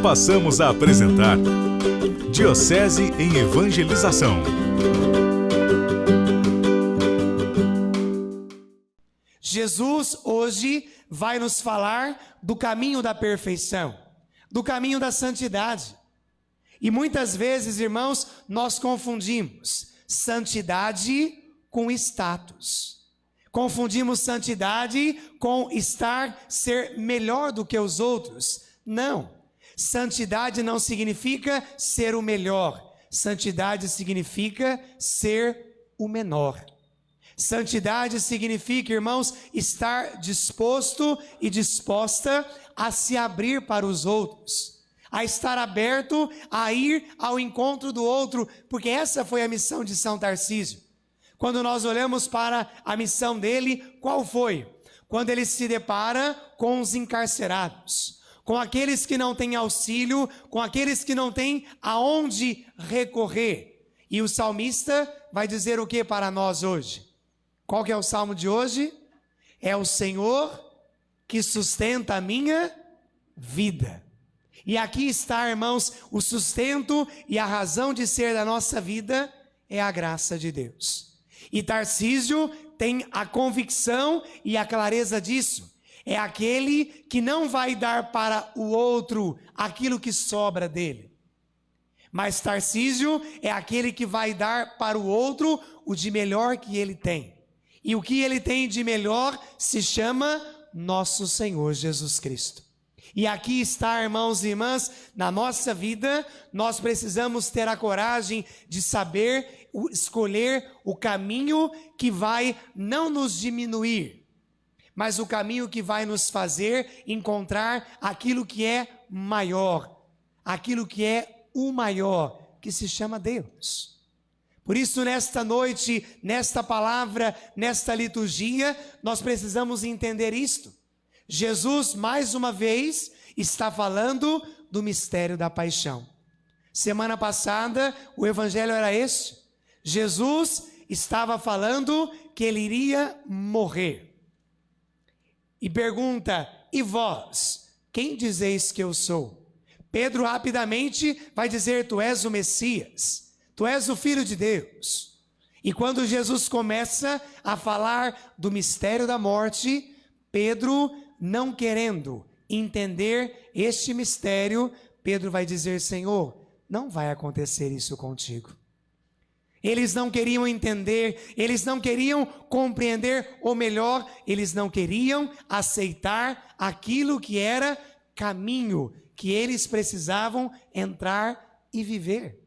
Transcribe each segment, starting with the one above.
passamos a apresentar Diocese em Evangelização. Jesus hoje vai nos falar do caminho da perfeição, do caminho da santidade. E muitas vezes, irmãos, nós confundimos santidade com status. Confundimos santidade com ser melhor do que os outros. Não. Santidade não significa ser o melhor. Santidade significa ser o menor. Santidade significa, irmãos, estar disposto e disposta a se abrir para os outros, a estar aberto a ir ao encontro do outro, porque essa foi a missão de São Tarcísio. Quando nós olhamos para a missão dele, qual foi? Quando ele se depara com os encarcerados, com aqueles que não têm auxílio, com aqueles que não têm aonde recorrer. E o salmista vai dizer o que para nós hoje? Qual que é o salmo de hoje? É o Senhor que sustenta a minha vida. E aqui está, irmãos, o sustento e a razão de ser da nossa vida é a graça de Deus. E Tarcísio tem a convicção e a clareza disso. É aquele que não vai dar para o outro aquilo que sobra dele. Mas Tarcísio é aquele que vai dar para o outro o de melhor que ele tem. E o que ele tem de melhor se chama nosso Senhor Jesus Cristo. E aqui está, irmãos e irmãs, na nossa vida, nós precisamos ter a coragem de saber escolher o caminho que vai não nos diminuir, mas o caminho que vai nos fazer encontrar aquilo que é maior, aquilo que é o maior, que se chama Deus. Por isso, nesta noite, nesta palavra, nesta liturgia, nós precisamos entender isto. Jesus, mais uma vez, está falando do mistério da paixão. Semana passada, o evangelho era este. Jesus estava falando que ele iria morrer. E pergunta, e vós, quem dizeis que eu sou? Pedro rapidamente vai dizer, tu és o Messias, tu és o Filho de Deus. E quando Jesus começa a falar do mistério da morte, Pedro, não querendo entender este mistério, Pedro vai dizer, Senhor, não vai acontecer isso contigo. Eles não queriam entender, eles não queriam compreender, ou melhor, eles não queriam aceitar aquilo que era caminho, que eles precisavam entrar e viver.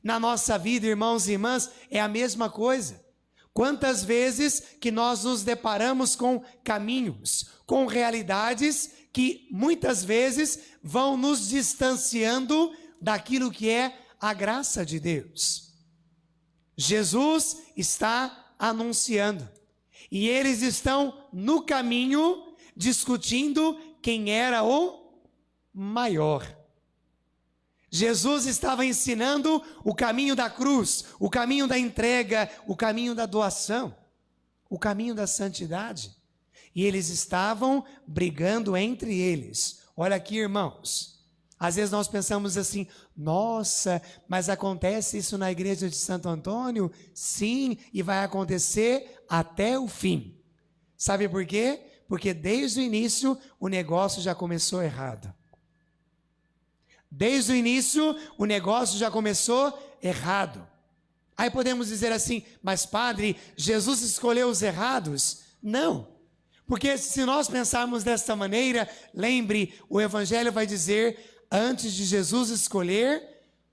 Na nossa vida, irmãos e irmãs, é a mesma coisa. Quantas vezes que nós nos deparamos com caminhos, com realidades que muitas vezes vão nos distanciando daquilo que é a graça de Deus. Jesus está anunciando e eles estão no caminho discutindo quem era o maior. Jesus estava ensinando o caminho da cruz, o caminho da entrega, o caminho da doação, o caminho da santidade. E eles estavam brigando entre eles. Olha aqui, irmãos. Às vezes nós pensamos assim, nossa, mas acontece isso na igreja de Santo Antônio? Sim, e vai acontecer até o fim. Sabe por quê? Porque desde o início o negócio já começou errado. Desde o início, o negócio já começou errado. Aí podemos dizer assim, mas padre, Jesus escolheu os errados? Não, porque se nós pensarmos desta maneira, lembre, o evangelho vai dizer, antes de Jesus escolher,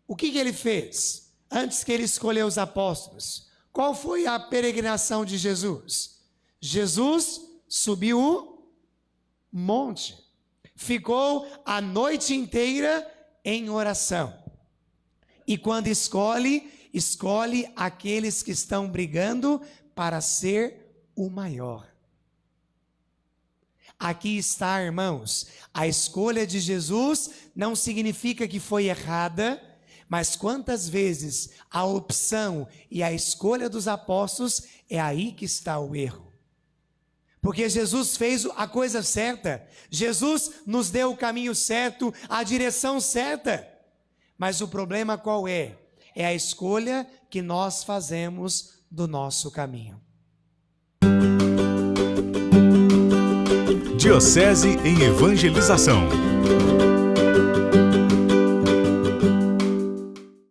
o que ele fez? Antes que ele escolheu os apóstolos, qual foi a peregrinação de Jesus? Jesus subiu o monte, ficou a noite inteira em oração. E quando escolhe aqueles que estão brigando para ser o maior. Aqui está, irmãos, a escolha de Jesus não significa que foi errada, mas quantas vezes a opção e a escolha dos apóstolos é aí que está o erro. Porque Jesus fez a coisa certa. Jesus nos deu o caminho certo, a direção certa. Mas o problema qual é? É a escolha que nós fazemos do nosso caminho. Diocese em Evangelização.